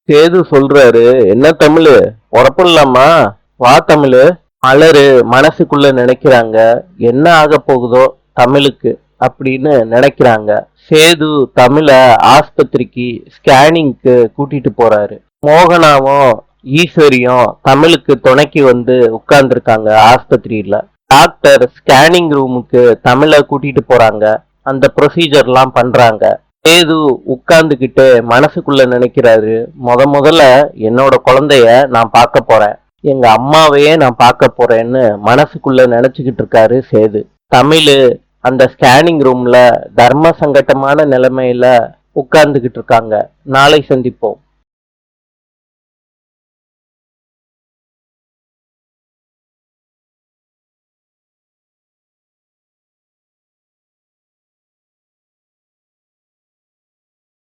சேது சொல்றாரு, என்ன தமிழு பொறப்படலாமா? வா தமிழு. மலரு மனசுக்குள்ள நினைக்கிறாங்க, என்ன ஆக போகுதோ தமிழுக்கு அப்படின்னு நினைக்கிறாங்க. சேது தமிழ ஆஸ்பத்திரிக்கு ஸ்கேனிங்க்கு கூட்டிட்டு போறாரு. மோகனாவும் ஈஸ்வரியும் தமிழுக்கு துணைக்கு வந்து உட்கார்ந்துருக்காங்க ஆஸ்பத்திரியில. டாக்டர் ஸ்கேனிங் ரூமுக்கு தமிழ கூட்டிட்டு போறாங்க. அந்த ப்ரொசீஜர்லாம் பண்றாங்க. சேது உட்கார்ந்துகிட்டு மனசுக்குள்ள நினைக்கிறாரு, முதல்ல என்னோட குழந்தைய நான் பார்க்க போறேன், எங்க அம்மாவையே நான் பார்க்க போறேன்னு மனசுக்குள்ள நினைச்சுக்கிட்டு இருக்காரு சேது. தமிழு அந்த ஸ்கேனிங் ரூம்ல தர்ம சங்கட்டமான நிலைமையில உட்கார்ந்துகிட்டு இருக்காங்க. நாளை சந்திப்போம்.